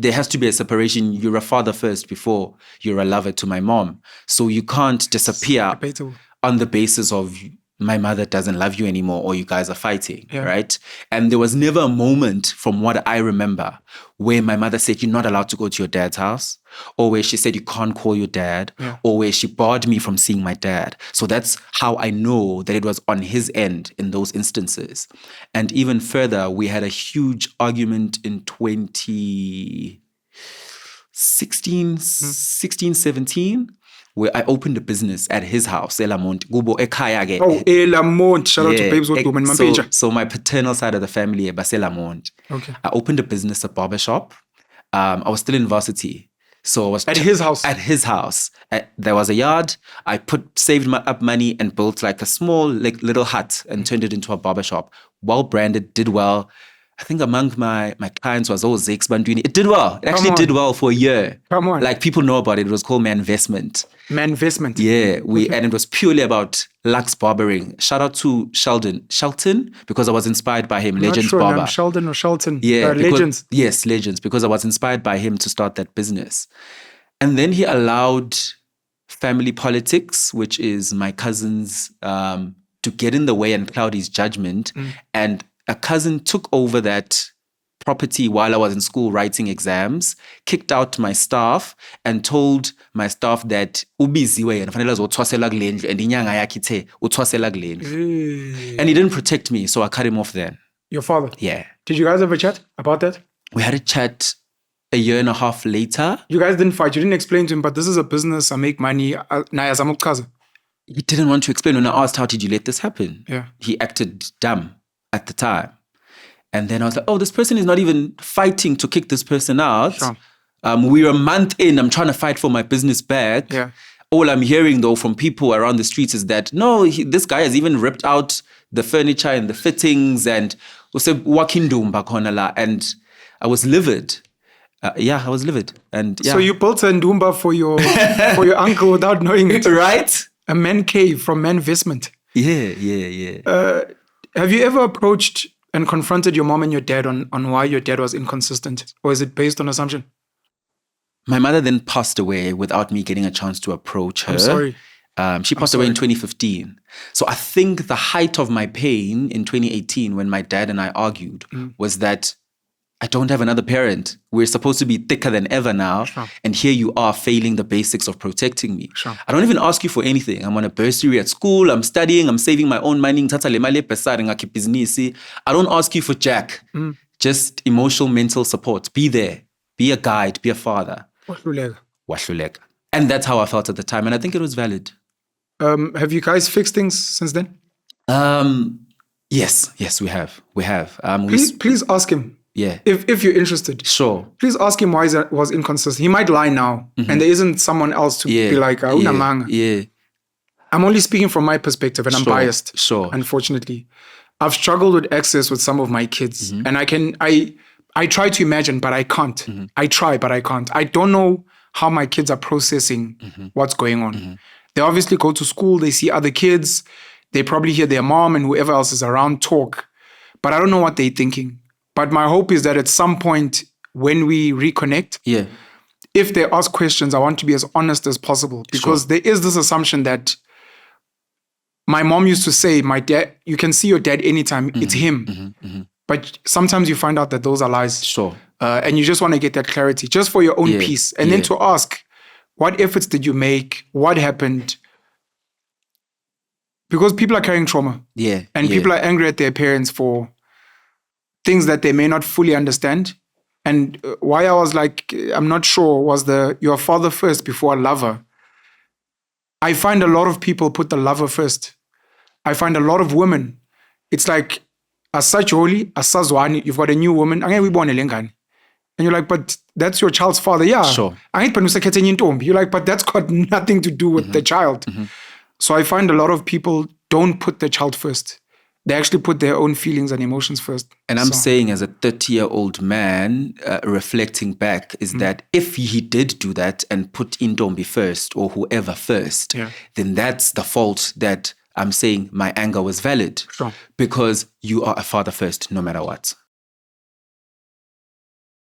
there has to be a separation. You're a father first before you're a lover to my mom. So you can't disappear on the basis of my mother doesn't love you anymore or you guys are fighting, right? And there was never a moment from what I remember where my mother said, you're not allowed to go to your dad's house, or where she said you can't call your dad, or where she barred me from seeing my dad. So that's how I know that it was on his end in those instances. And even further, we had a huge argument in 2016, 17, where I opened a business at his house, Elamont. Elamont. Shout out to Babes with So my paternal side of the family, Elamont. Okay. I opened a business, a barbershop. I was still in varsity. So I was at his house. At his house. There was a yard. I saved up money and built like a small little hut and turned it into a barbershop. Well branded, did well. I think among my clients was Zakes, Bantwini. It did well. It actually did well for a year. Come on. Like people know about it. It was called Manvestment. Manvestment. Yeah. And it was purely about Lux barbering. Shout out to Shelton, because I was inspired by him. Legends barber. I'm Sheldon or Shelton. Yeah. Legends. Yes, Legends. Because I was inspired by him to start that business. And then he allowed family politics, which is my cousins, to get in the way and cloud his judgment. And a cousin took over that property while I was in school writing exams, kicked out my staff, and told my staff that and he didn't protect me, so I cut him off then. Your father? Yeah. Did you guys have a chat about that? We had a chat a year and a half later. You guys didn't fight. You didn't explain to him, but this is a business. I make money. He didn't want to explain. When I asked, how did you let this happen? Yeah. He acted dumb at the time. And then I was like, this person is not even fighting to kick this person out. Sure. We're a month in. I'm trying to fight for my business back. Yeah. All I'm hearing, though, from people around the streets is that, no, this guy has even ripped out the furniture and the fittings and and I was livid. I was livid. And yeah. So you built a ndumba for your uncle without knowing it. Right? A man cave from Manvestment. Yeah. Have you ever approached and confronted your mom and your dad on why your dad was inconsistent? Or is it based on assumption? My mother then passed away without me getting a chance to approach her. I'm sorry. She passed away in 2015. So I think the height of my pain in 2018 when my dad and I argued was that I don't have another parent. We're supposed to be thicker than ever now. Sure. And here you are failing the basics of protecting me. Sure. I don't even ask you for anything. I'm on a bursary at school. I'm studying. I'm saving my own money. I don't ask you for jack. Just emotional, mental support. Be there. Be a guide. Be a father. Wahluleka. And that's how I felt at the time. And I think it was valid. Have you guys fixed things since then? Yes, we have. Please ask him. Yeah. If you're interested. Sure. Please ask him why he was inconsistent. He might lie now, and there isn't someone else to be like, yeah. I'm only speaking from my perspective, and I'm biased. Sure. Unfortunately. I've struggled with access with some of my kids. And I try to imagine, but I can't. I try, but I can't. I don't know how my kids are processing what's going on. They obviously go to school, they see other kids, they probably hear their mom and whoever else is around talk, but I don't know what they're thinking. But my hope is that at some point when we reconnect, if they ask questions, I want to be as honest as possible, because there is this assumption that my mom used to say, my dad, you can see your dad anytime, it's him. But sometimes you find out that those are lies. Sure. And you just want to get that clarity just for your own peace. And then to ask, what efforts did you make? What happened? Because people are carrying trauma. And people are angry at their parents for things that they may not fully understand. And why I was like, I'm not sure, was your father first before a lover. I find a lot of people put the lover first. I find a lot of women, it's like, asajoli, asazwani, you've got a new woman, and you're like, but that's your child's father. Yeah. Sure. You're like, but that's got nothing to do with the child. So I find a lot of people don't put the child first. They actually put their own feelings and emotions first. And I'm saying, as a 30-year-old man, reflecting back, is that if he did do that and put Indombi first or whoever first, then that's the fault that I'm saying my anger was valid. Sure. Because you are a father first, no matter what.